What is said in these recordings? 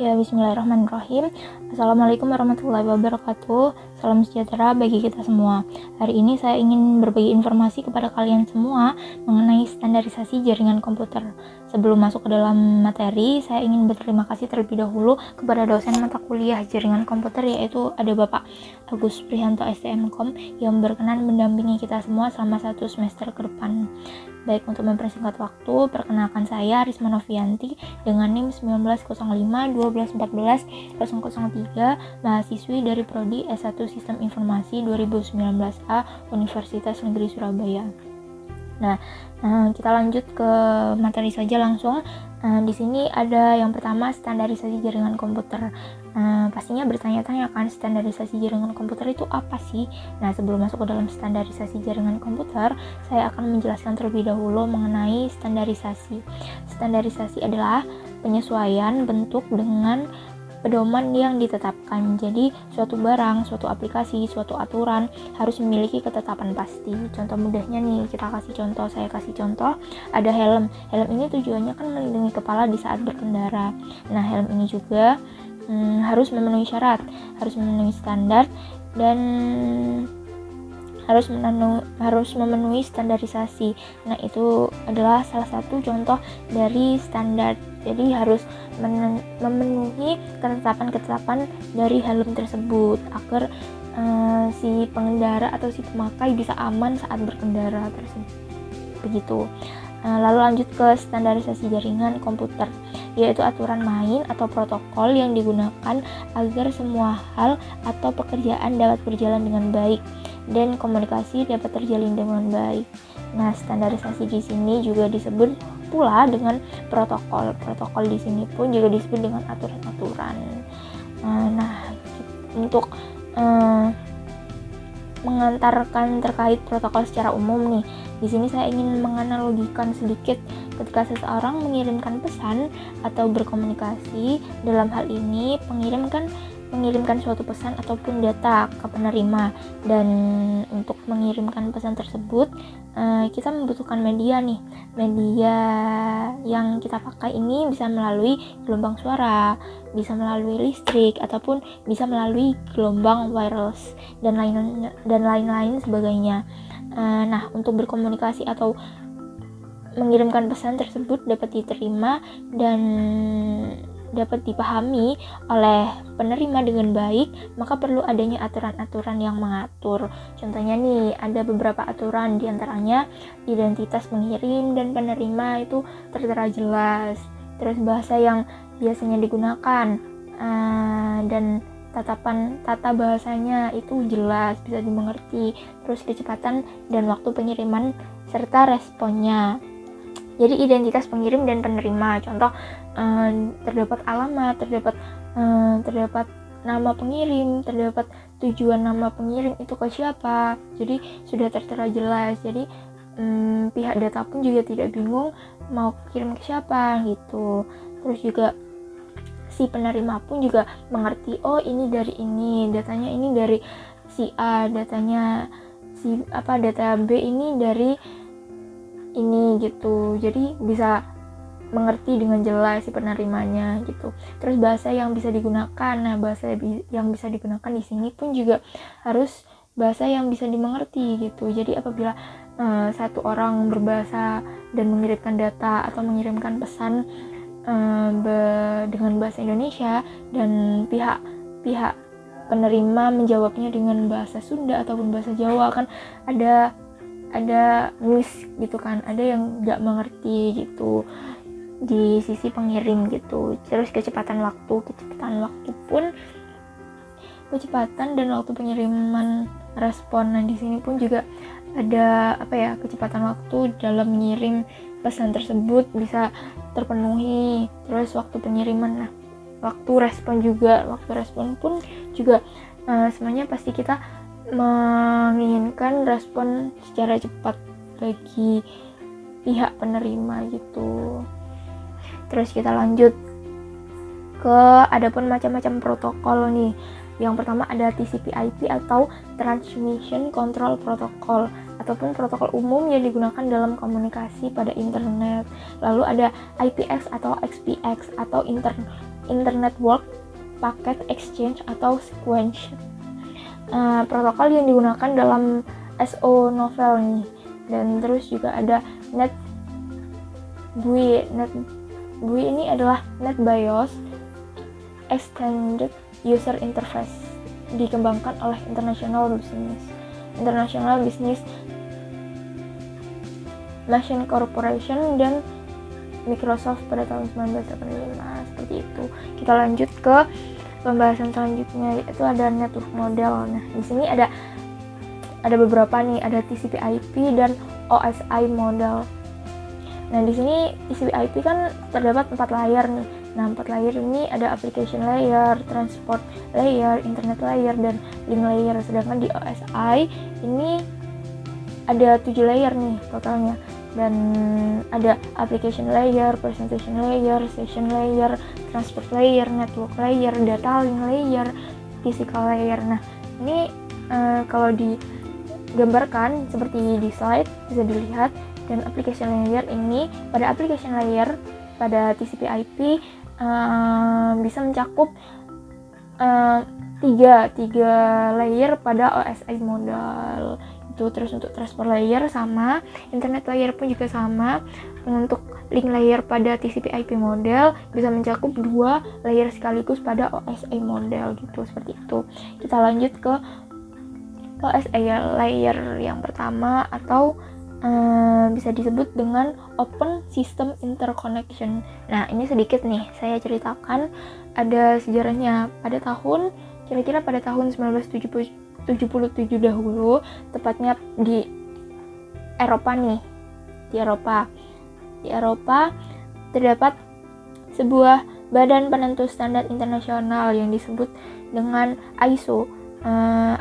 Ya, bismillahirrahmanirrahim. Assalamualaikum warahmatullahi wabarakatuh. Salam sejahtera bagi kita semua. Hari ini saya ingin berbagi informasi kepada kalian semua mengenai standarisasi jaringan komputer. Sebelum masuk ke dalam materi, saya ingin berterima kasih terlebih dahulu kepada dosen mata kuliah jaringan komputer, yaitu ada Bapak Agus Prihanto STMkom, yang berkenan mendampingi kita semua selama 1 semester ke depan. Baik, untuk mempersingkat waktu, perkenalkan saya Risma Novianti dengan NIM 1905-1214-003, mahasiswi dari Prodi S1 Sistem Informasi 2019A Universitas Negeri Surabaya. Nah, kita lanjut ke materi saja langsung. Di sini ada yang pertama, standarisasi jaringan komputer. Pastinya bertanya-tanya kan, standarisasi jaringan komputer itu apa sih? Nah, sebelum masuk ke dalam standarisasi jaringan komputer, saya akan menjelaskan terlebih dahulu mengenai standarisasi. Standarisasi adalah penyesuaian bentuk dengan pedoman yang ditetapkan. Jadi suatu barang, suatu aplikasi, suatu aturan harus memiliki ketetapan pasti. Contoh mudahnya nih, saya kasih contoh, ada helm. Helm ini tujuannya kan melindungi kepala di saat berkendara. Nah, helm ini juga harus memenuhi syarat, harus memenuhi standar, dan harus memenuhi standarisasi. Nah, itu adalah salah satu contoh dari standar. Jadi harus memenuhi ketetapan-ketetapan dari helm tersebut agar si pengendara atau si pemakai bisa aman saat berkendara tersebut. Begitu. Lalu lanjut ke standarisasi jaringan komputer, yaitu aturan main atau protokol yang digunakan agar semua hal atau pekerjaan dapat berjalan dengan baik dan komunikasi dapat terjalin dengan baik. Nah, standarisasi di sini juga disebut pula dengan protokol. Protokol di sini pun juga disebut dengan aturan-aturan. Nah, untuk mengantarkan terkait protokol secara umum nih, di sini saya ingin menganalogikan sedikit ketika seseorang mengirimkan pesan atau berkomunikasi. Dalam hal ini mengirimkan suatu pesan ataupun data ke penerima, dan untuk mengirimkan pesan tersebut kita membutuhkan media nih. Media yang kita pakai ini bisa melalui gelombang suara, bisa melalui listrik, ataupun bisa melalui gelombang wireless dan lain-lain sebagainya. Nah, untuk berkomunikasi atau mengirimkan pesan tersebut dapat diterima dan dapat dipahami oleh penerima dengan baik, maka perlu adanya aturan-aturan yang mengatur. Contohnya nih, ada beberapa aturan, diantaranya identitas pengirim dan penerima itu tertera jelas, terus bahasa yang biasanya digunakan, dan tata bahasanya itu jelas, bisa dimengerti, terus kecepatan dan waktu pengiriman serta responnya. Jadi identitas pengirim dan penerima, contoh terdapat alamat, terdapat nama pengirim, terdapat tujuan nama pengirim itu ke siapa, jadi sudah tertera jelas. Jadi pihak data pun juga tidak bingung mau kirim ke siapa gitu. Terus juga si penerima pun juga mengerti, oh ini dari ini, datanya ini dari si A, datanya data B ini dari ini gitu. Jadi bisa mengerti dengan jelas si penerimanya gitu. Terus bahasa yang bisa digunakan. Nah, bahasa yang bisa digunakan di sini pun juga harus bahasa yang bisa dimengerti gitu. Jadi apabila satu orang berbahasa dan mengirimkan data atau mengirimkan pesan dengan bahasa Indonesia, dan pihak penerima menjawabnya dengan bahasa Sunda ataupun bahasa Jawa, kan ada miss gitu kan, ada yang nggak mengerti gitu di sisi pengirim gitu. Terus kecepatan waktu dan waktu pengiriman respon. Nah, di sini pun juga ada kecepatan waktu dalam mengirim pesan tersebut bisa terpenuhi. Terus waktu pengiriman, waktu respon pun juga semuanya pasti kita menginginkan respon secara cepat bagi pihak penerima gitu. Terus kita lanjut ke adapun macam-macam protokol nih. Yang pertama ada TCP/IP atau Transmission Control Protocol, ataupun protokol umum yang digunakan dalam komunikasi pada internet. Lalu ada IPX atau XPX atau Internet Work Packet Exchange atau Sequence. Protokol yang digunakan dalam SO Novel nih. Dan terus juga ada NetBEUI. NetBEUI ini adalah NetBIOS Extended User Interface, dikembangkan oleh International Business Machine Corporation dan Microsoft pada tahun 1985. Seperti itu. Kita lanjut ke pembahasan selanjutnya, yaitu ada network model. Nah, di sini ada beberapa nih, ada TCP/IP dan OSI model. Nah, di sini TCP/IP kan terdapat 4 layer nih. Nah, 4 layer ini ada application layer, transport layer, internet layer, dan link layer. Sedangkan di OSI ini ada 7 layer nih totalnya. Dan ada application layer, presentation layer, session layer, transport layer, network layer, data link layer, physical layer. Nah, ini kalau digambarkan seperti di slide bisa dilihat. Dan application layer ini, pada application layer pada TCP/IP bisa mencakup 3 layer pada OSI model. Itu terus untuk transport layer sama, internet layer pun juga sama. Untuk link layer pada TCP/IP model bisa mencakup 2 layer sekaligus pada OSI model gitu, seperti itu. Kita lanjut ke OSI layer yang pertama, atau bisa disebut dengan Open System Interconnection. Nah, ini sedikit nih saya ceritakan, ada sejarahnya. Kira-kira pada tahun 1977 dahulu, tepatnya di Eropa nih. Di Eropa terdapat sebuah badan penentu standar internasional yang disebut dengan ISO.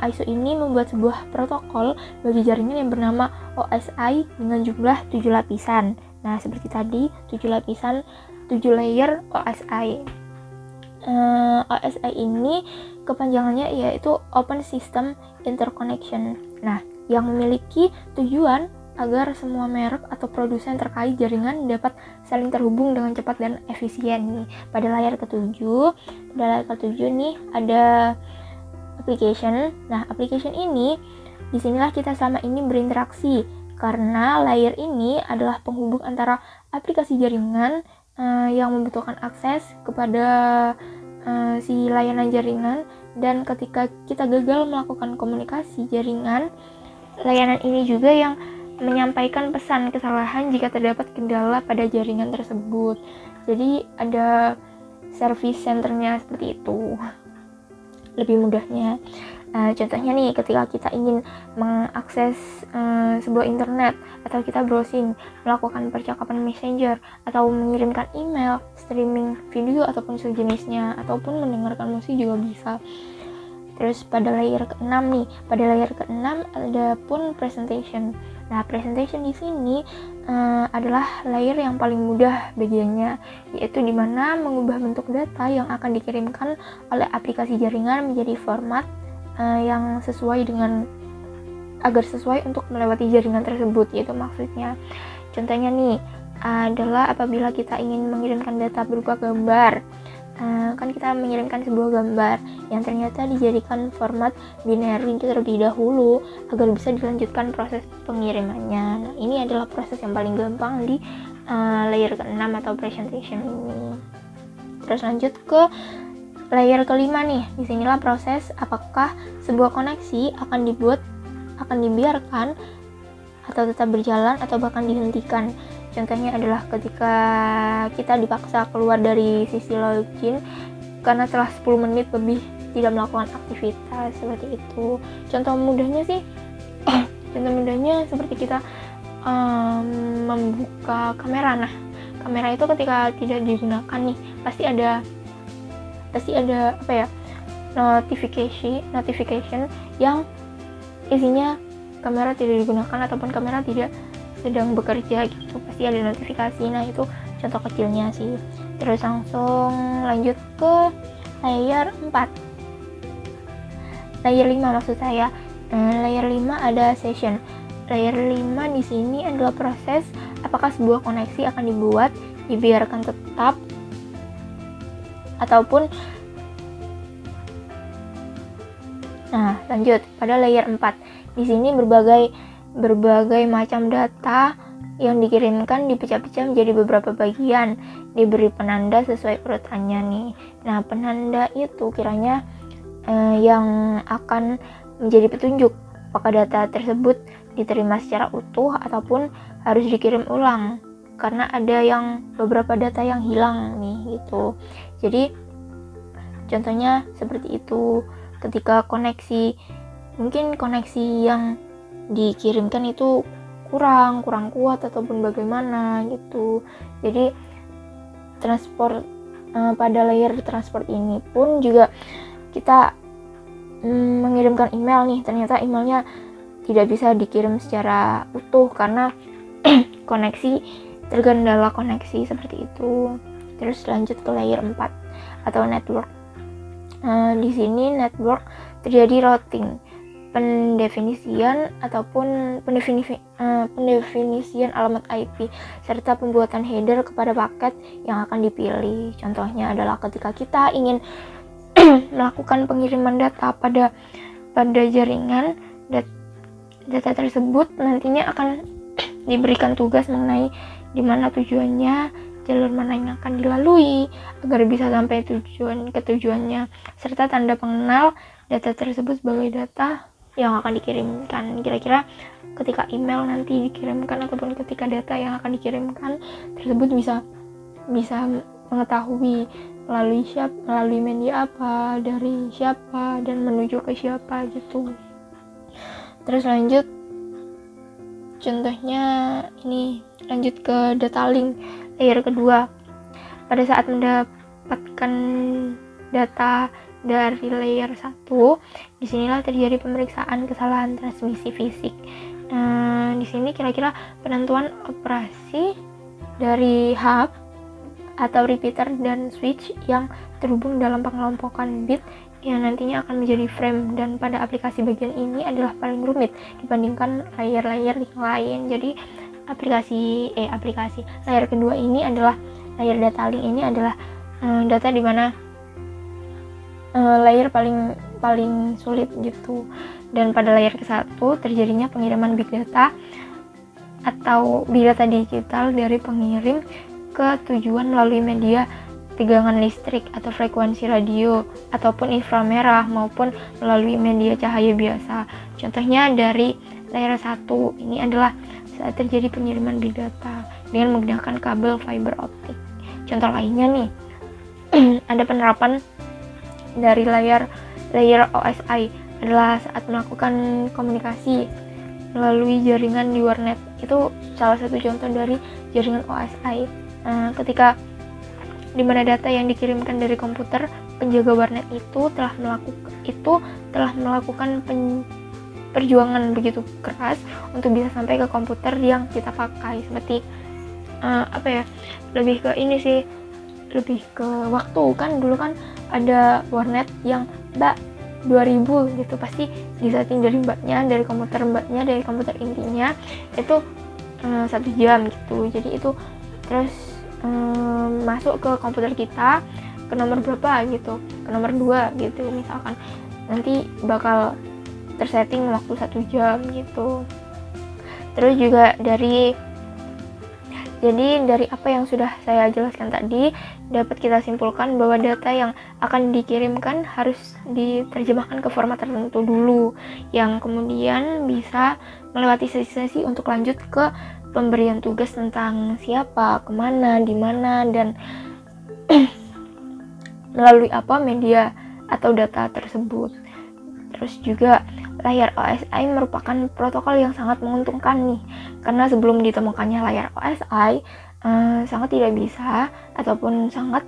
ISO ini membuat sebuah protokol bagi jaringan yang bernama OSI dengan jumlah 7 lapisan. Nah, seperti tadi, 7 lapisan, 7 layer OSI. OSI ini kepanjangannya yaitu Open System Interconnection. Nah, yang memiliki tujuan agar semua merek atau produsen terkait jaringan dapat saling terhubung dengan cepat dan efisien nih. Pada layar ketujuh nih ada application. Nah, application ini disinilah kita sama ini berinteraksi, karena layer ini adalah penghubung antara aplikasi jaringan yang membutuhkan akses kepada si layanan jaringan, dan ketika kita gagal melakukan komunikasi jaringan, layanan ini juga yang menyampaikan pesan kesalahan jika terdapat kendala pada jaringan tersebut. Jadi ada service centernya seperti itu. Lebih mudahnya, contohnya nih, ketika kita ingin mengakses sebuah internet, atau kita browsing, melakukan percakapan messenger, atau mengirimkan email, streaming video ataupun sejenisnya, ataupun mendengarkan musik juga bisa. Terus pada layer ke-6 ada pun presentation. Nah, presentation di sini adalah layer yang paling mudah bagiannya, yaitu dimana mengubah bentuk data yang akan dikirimkan oleh aplikasi jaringan menjadi format yang agar sesuai untuk melewati jaringan tersebut, yaitu maksudnya. Contohnya nih adalah apabila kita ingin mengirimkan data berupa gambar. Kan kita mengirimkan sebuah gambar yang ternyata dijadikan format binary terlebih dahulu agar bisa dilanjutkan proses pengirimannya. Nah, ini adalah proses yang paling gampang di layer ke-6 atau presentation ini. Terus lanjut ke layer ke-5 nih. Disinilah proses apakah sebuah koneksi akan dibiarkan atau tetap berjalan atau bahkan dihentikan. Contohnya adalah ketika kita dipaksa keluar dari sisi login karena telah 10 menit lebih tidak melakukan aktivitas, seperti itu. Contoh mudahnya seperti kita membuka kamera. Nah, kamera itu ketika tidak digunakan nih, pasti ada notification yang isinya kamera tidak digunakan ataupun kamera tidak sedang bekerja gitu, pasti ada notifikasi. Nah, itu contoh kecilnya sih. Terus langsung lanjut ke layer 4, layer 5 maksud saya. Layer 5 ada session. Layer 5 di sini adalah proses apakah sebuah koneksi akan dibiarkan tetap ataupun lanjut pada layer 4. Di sini berbagai macam data yang dikirimkan dipecah-pecah menjadi beberapa bagian, diberi penanda sesuai urutannya nih. Nah, penanda itu kiranya yang akan menjadi petunjuk apakah data tersebut diterima secara utuh ataupun harus dikirim ulang, karena ada beberapa data yang hilang nih gitu. Jadi contohnya seperti itu, ketika mungkin koneksi yang dikirimkan itu kurang kuat ataupun bagaimana gitu. Jadi transport pada layer transport ini pun juga kita mengirimkan email nih, ternyata emailnya tidak bisa dikirim secara utuh karena terkendala koneksi seperti itu. Terus lanjut ke layer 4 atau network. Di sini network terjadi routing, pendefinisian alamat IP serta pembuatan header kepada paket yang akan dipilih. Contohnya adalah ketika kita ingin melakukan pengiriman data pada jaringan, data tersebut nantinya akan diberikan tugas mengenai di mana tujuannya, jalur mana yang akan dilalui agar bisa sampai tujuannya, serta tanda pengenal data tersebut sebagai data yang akan dikirimkan. Kira-kira ketika email nanti dikirimkan ataupun ketika data yang akan dikirimkan tersebut bisa mengetahui melalui media apa, dari siapa, dan menuju ke siapa gitu. Terus lanjut, contohnya ini lanjut ke data link layer kedua. Pada saat mendapatkan data dari layer 1, disinilah terjadi pemeriksaan kesalahan transmisi fisik. Di sini kira-kira penentuan operasi dari hub atau repeater dan switch yang terhubung dalam pengelompokan bit yang nantinya akan menjadi frame, dan pada aplikasi bagian ini adalah paling rumit dibandingkan layer-layer yang lain. Jadi aplikasi layer kedua ini adalah layer data link ini adalah data di mana layer paling sulit gitu. Dan pada layer ke-1 terjadinya pengiriman big data atau big data digital dari pengirim ke tujuan melalui media tegangan listrik atau frekuensi radio ataupun inframerah maupun melalui media cahaya biasa. Contohnya dari layer 1 ini adalah saat terjadi pengiriman big data dengan menggunakan kabel fiber optik. Contoh lainnya nih, ada penerapan dari layer OSI adalah saat melakukan komunikasi melalui jaringan di warnet. Itu salah satu contoh dari jaringan OSI. Ketika di mana data yang dikirimkan dari komputer penjaga warnet itu telah melakukan perjuangan begitu keras untuk bisa sampai ke komputer yang kita pakai. Seperti lebih ke waktu kan, dulu kan ada warnet yang 2000 gitu, pasti disetting dari komputer intinya itu 1 jam gitu. Jadi itu terus masuk ke komputer kita ke nomor berapa gitu, ke nomor 2 gitu misalkan, nanti bakal tersetting waktu 1 jam gitu. Terus juga dari apa yang sudah saya jelaskan tadi dapat kita simpulkan bahwa data yang akan dikirimkan harus diterjemahkan ke format tertentu dulu, yang kemudian bisa melewati sesi-sesi untuk lanjut ke pemberian tugas tentang siapa, kemana, di mana, dan melalui apa media atau data tersebut. Terus juga layar OSI merupakan protokol yang sangat menguntungkan nih, karena sebelum ditemukannya layar OSI sangat tidak bisa ataupun sangat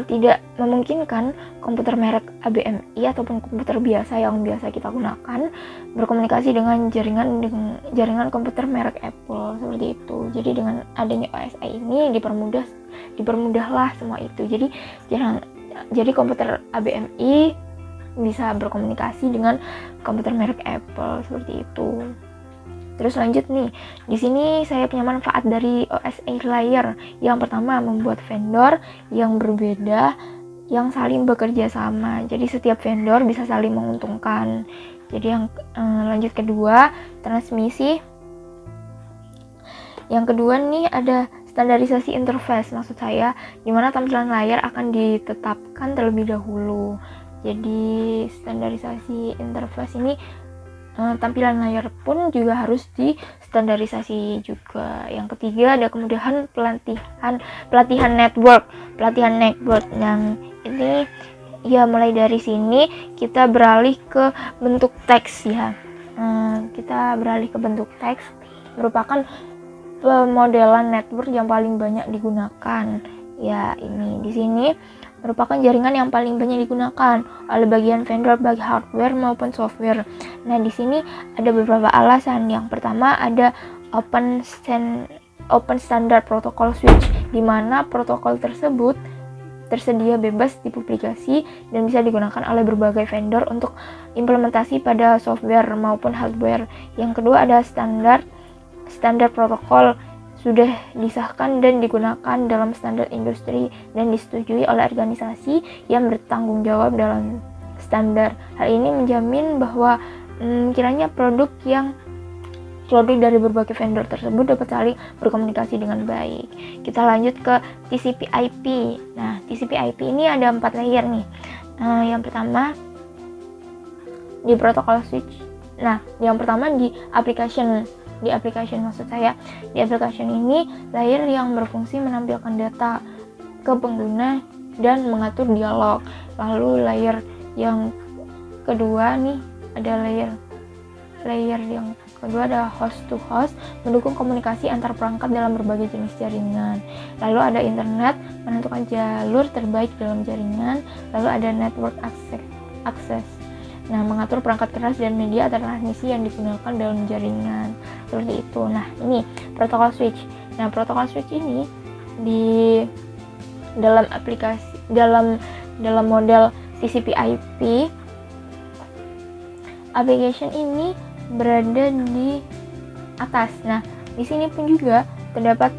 tidak memungkinkan komputer merek ABMI ataupun komputer biasa yang biasa kita gunakan berkomunikasi dengan jaringan komputer merek Apple seperti itu. Jadi dengan adanya OSI ini dipermudahlah semua itu. Jadi komputer ABMI bisa berkomunikasi dengan komputer merek Apple seperti itu. Terus lanjut nih, di sini saya punya manfaat dari OSA layer. Yang pertama, membuat vendor yang berbeda yang saling bekerja sama. Jadi setiap vendor bisa saling menguntungkan. Jadi yang lanjut kedua, transmisi. Yang kedua nih ada standarisasi interface, maksud saya dimana tampilan layar akan ditetapkan terlebih dahulu. Jadi standarisasi interface ini tampilan layar pun juga harus distandarisasi juga. Yang ketiga ada kemudahan pelatihan network. Yang ini ya mulai dari sini kita beralih ke bentuk teks ya. Kita beralih ke bentuk teks merupakan pemodelan network yang paling banyak digunakan. Ya, ini di sini merupakan jaringan yang paling banyak digunakan oleh bagian vendor baik hardware maupun software. Nah, di sini ada beberapa alasan. Yang pertama ada open standard protocol switch, di mana protokol tersebut tersedia bebas dipublikasi dan bisa digunakan oleh berbagai vendor untuk implementasi pada software maupun hardware. Yang kedua ada standar protokol sudah disahkan dan digunakan dalam standar industri dan disetujui oleh organisasi yang bertanggung jawab dalam standar. Hal ini menjamin bahwa kiranya produk dari berbagai vendor tersebut dapat saling berkomunikasi dengan baik. Kita lanjut ke TCP/IP. Nah, TCP/IP ini ada 4 layer nih. Yang pertama di protokol switch. Nah, yang pertama di application maksud saya. Di application ini layer yang berfungsi menampilkan data ke pengguna dan mengatur dialog. Lalu layer yang kedua nih ada layer yang kedua ada host to host, mendukung komunikasi antar perangkat dalam berbagai jenis jaringan. Lalu ada internet, menentukan jalur terbaik dalam jaringan. Lalu ada network access. Nah, mengatur perangkat keras dan media transmisi yang digunakan dalam jaringan. Seperti itu. Nah, ini protokol switch. Nah, protokol switch ini di dalam aplikasi dalam model TCP/IP application ini berada di atas. Nah, di sini pun juga terdapat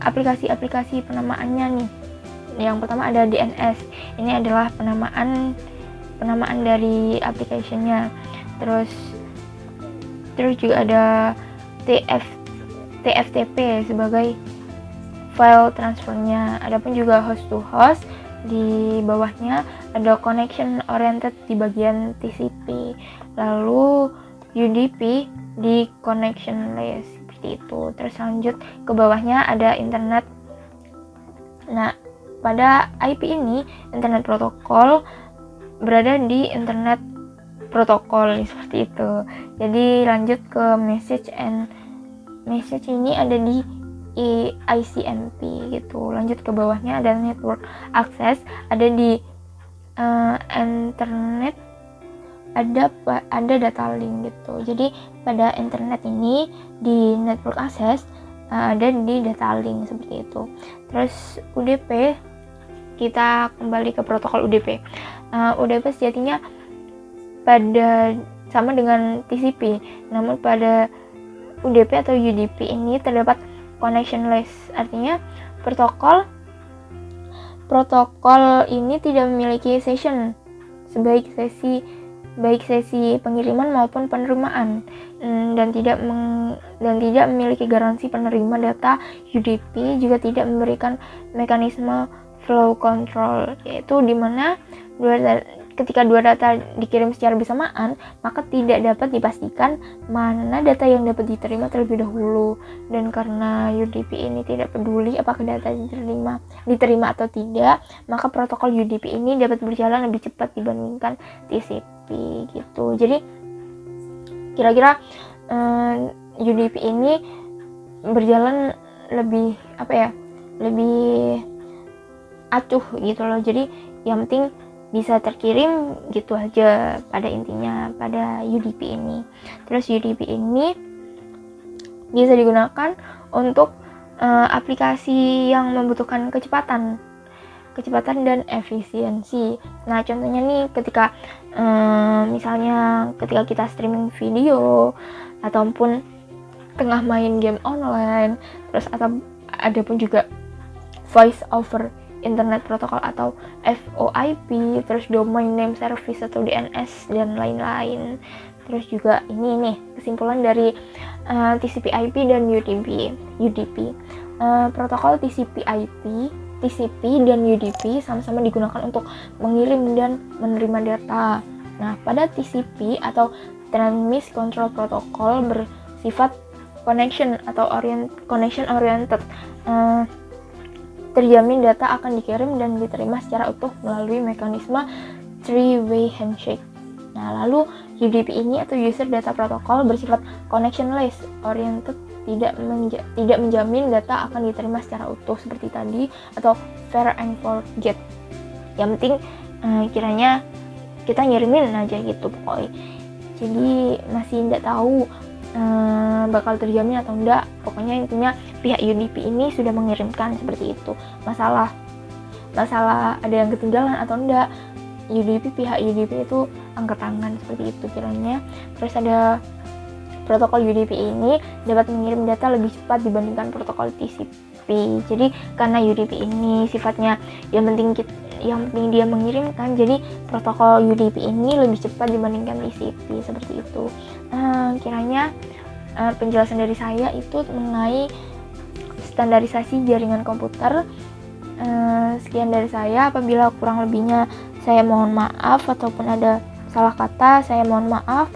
aplikasi-aplikasi penamaannya nih. Yang pertama ada DNS. Ini adalah penamaan dari application-nya. Terus juga ada TFTP sebagai file transfernya. Adapun juga host to host, di bawahnya ada connection oriented di bagian TCP. Lalu UDP di connection layer seperti itu. Terus lanjut ke bawahnya ada internet. Nah, pada IP ini internet protokol berada di internet protokol seperti itu. Jadi lanjut ke message ini ada di ICMP gitu. Lanjut ke bawahnya ada network access, ada di internet, ada data link gitu. Jadi pada internet ini di network access ada di data link seperti itu. Terus UDP, kita kembali ke protokol UDP. UDP sejatinya sama dengan TCP, namun pada UDP atau UDP ini terdapat connectionless, artinya protokol ini tidak memiliki session baik sesi pengiriman maupun penerimaan, dan tidak memiliki garansi penerima data. UDP juga tidak memberikan mekanisme flow control, yaitu di mana ketika dua data dikirim secara bersamaan, maka tidak dapat dipastikan mana data yang dapat diterima terlebih dahulu. Dan karena UDP ini tidak peduli apakah data diterima atau tidak, maka protokol UDP ini dapat berjalan lebih cepat dibandingkan TCP gitu. Jadi kira-kira UDP ini berjalan lebih lebih acuh gitu loh. Jadi yang penting bisa terkirim gitu aja pada intinya pada UDP ini. Terus UDP ini bisa digunakan untuk aplikasi yang membutuhkan kecepatan. kecepatan dan efisiensi. Nah, contohnya nih ketika misalnya ketika kita streaming video ataupun tengah main game online, terus atau ada pun juga voice over internet protocol atau VoIP, terus domain name service atau DNS dan lain-lain. Terus juga ini nih kesimpulan dari TCP/IP dan UDP. Protokol TCP dan UDP sama-sama digunakan untuk mengirim dan menerima data. Nah, pada TCP atau Transmission Control Protocol bersifat connection oriented. Terjamin data akan dikirim dan diterima secara utuh melalui mekanisme three-way handshake. Nah, lalu UDP ini atau User Data Protocol bersifat connectionless oriented, tidak menjamin data akan diterima secara utuh seperti tadi, atau fair and forget. Yang penting kiranya kita ngirimin aja gitu pokoknya. Jadi masih tidak tahu bakal terjamin atau enggak. Pokoknya intinya pihak UDP ini sudah mengirimkan seperti itu. Masalah ada yang ketinggalan atau enggak, pihak UDP itu angkat tangan seperti itu kiranya. Terus ada protokol UDP ini dapat mengirim data lebih cepat dibandingkan protokol TCP. Jadi karena UDP ini sifatnya yang penting dia mengirimkan, jadi protokol UDP ini lebih cepat dibandingkan TCP seperti itu. Kiranya penjelasan dari saya itu mengenai standarisasi jaringan komputer. Sekian dari saya. Apabila kurang lebihnya saya mohon maaf, ataupun ada salah kata saya mohon maaf.